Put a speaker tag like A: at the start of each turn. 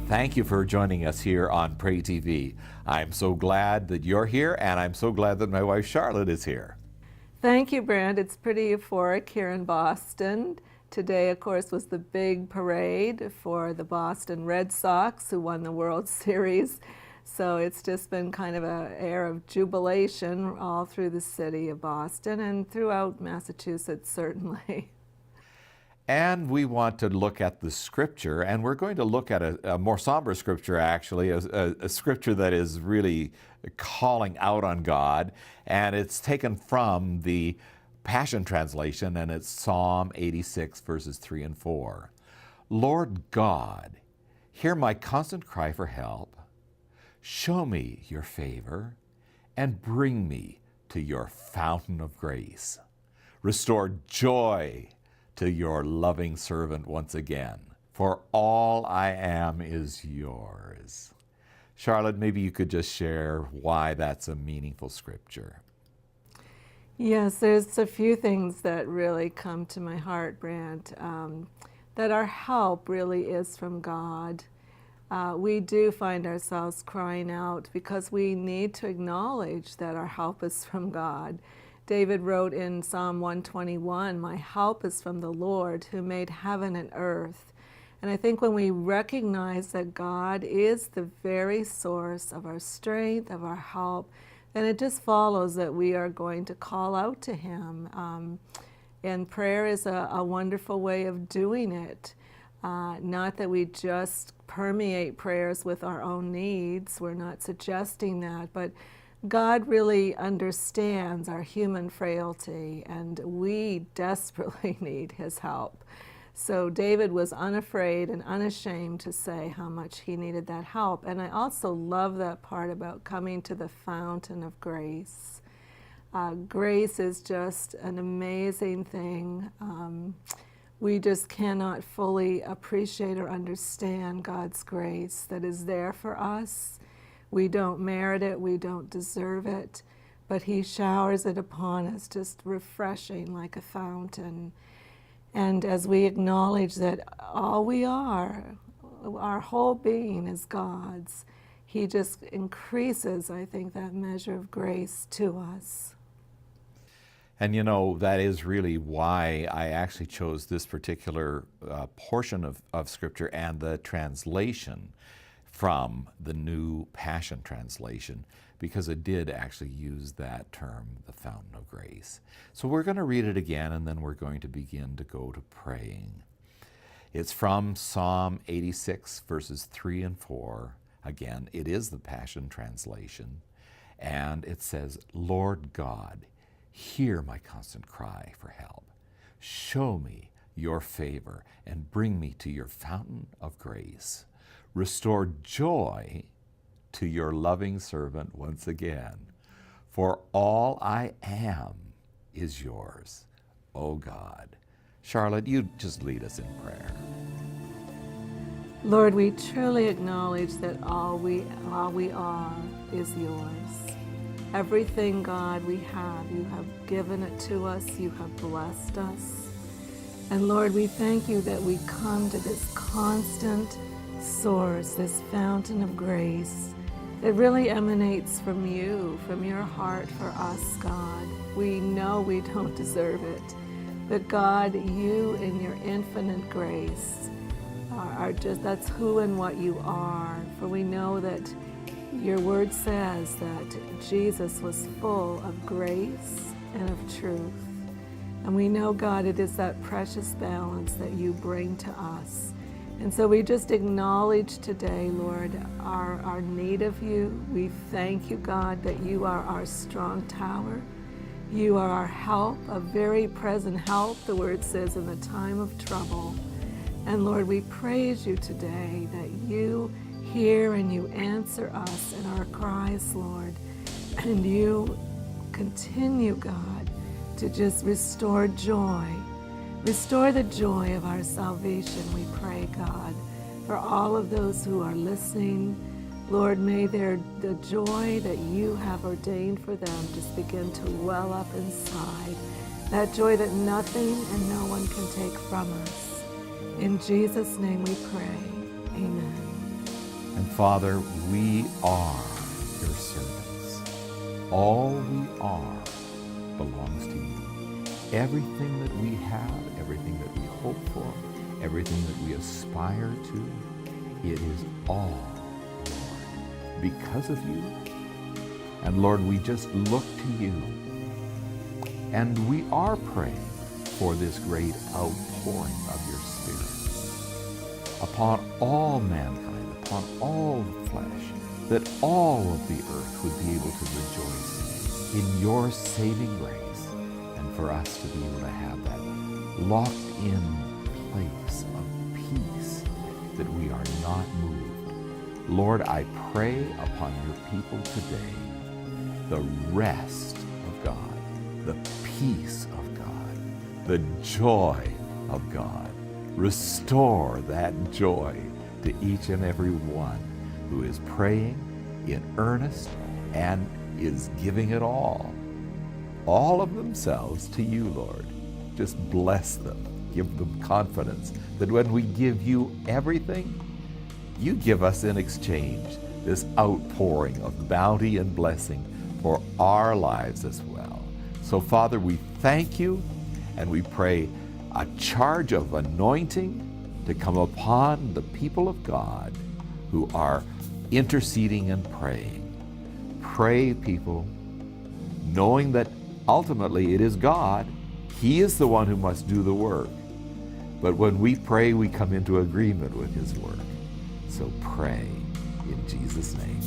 A: Thank you for joining us here on PrayTV. I'm so glad that you're here, and I'm so glad that my wife Charlotte is here.
B: Thank you, Brand. It's pretty euphoric here in Boston. Today, of course, was the big parade for the Boston Red Sox, who won the World Series. So it's just been kind of an air of jubilation all through the city of Boston and throughout Massachusetts, certainly.
A: And we want to look at the scripture, and we're going to look at a more somber scripture, actually, a scripture that is really calling out on God. And it's taken from the Passion Translation, and it's Psalm 86, verses 3 and 4. Lord God, hear my constant cry for help. Show me your favor and bring me to your fountain of grace. Restore joy to your loving servant once again, for all I am is yours. Charlotte, maybe you could just share why that's a meaningful scripture.
B: Yes, there's a few things that really come to my heart, Brant, that our help really is from God. We do find ourselves crying out because we need to acknowledge that our help is from God. David wrote in Psalm 121, my help is from the Lord who made heaven and earth. And I think when we recognize that God is the very source of our strength, of our help, then it just follows that we are going to call out to Him. And prayer is a wonderful way of doing it. Not that we just permeate prayers with our own needs, we're not suggesting that, but God really understands our human frailty, and we desperately need His help. So David was unafraid and unashamed to say how much he needed that help. And I also love that part about coming to the fountain of grace. Grace is just an amazing thing. We just cannot fully appreciate or understand God's grace that is there for us. We don't merit it, we don't deserve it, but He showers it upon us, just refreshing like a fountain. And as we acknowledge that all we are, our whole being is God's, He just increases, I think, that measure of grace to us.
A: And you know, that is really why I actually chose this particular portion of Scripture and the translation from the New Passion Translation, because it did actually use that term, the fountain of grace. So we're going to read it again, and then we're going to begin to go to praying. It's from Psalm 86, verses 3 and 4. Again, it is the Passion Translation. And it says, Lord God, hear my constant cry for help. Show me your favor and bring me to your fountain of grace. Restore joy to your loving servant once again, for all I am is yours, O God. Charlotte, you just lead us in prayer.
B: Lord, we truly acknowledge that all we are is yours. Everything, God, we have, you have given it to us, you have blessed us. And Lord, we thank you that we come to this constant source, this fountain of grace that really emanates from you, from your heart for us, God. We know we don't deserve it, but God, you in your infinite grace are just, that's who and what you are. For we know that your word says that Jesus was full of grace and of truth. And we know, God, it is that precious balance that you bring to us. And so we just acknowledge today, Lord, our need of you. We thank you, God, that you are our strong tower. You are our help, a very present help, the word says, in the time of trouble. And Lord, we praise you today that you hear and you answer us in our cries, Lord. And you continue, God, to just restore joy. Restore the joy of our salvation, we pray, God, for all of those who are listening. Lord, may the joy that you have ordained for them just begin to well up inside. That joy that nothing and no one can take from us. In Jesus' name we pray. Amen.
A: And Father, we are your servants. All we are belongs to you. Everything that we have, everything that we hope for, everything that we aspire to, it is all, Lord, because of you. And Lord, we just look to you. And we are praying for this great outpouring of your Spirit upon all mankind, upon all flesh, that all of the earth would be able to rejoice in your saving grace, and for us to be able to have that locked-in place of peace, that we are not moved. Lord, I pray upon your people today the rest of God, the peace of God, the joy of God. Restore that joy to each and every one who is praying in earnest and is giving it all of themselves to you, Lord. Just bless them. Give them confidence that when we give you everything, you give us in exchange this outpouring of bounty and blessing for our lives as well. So, Father, we thank you, and we pray a charge of anointing to come upon the people of God who are interceding and praying. Pray, people, knowing that ultimately it is God. He is the one who must do the work. But when we pray, we come into agreement with his work. So pray in Jesus' name.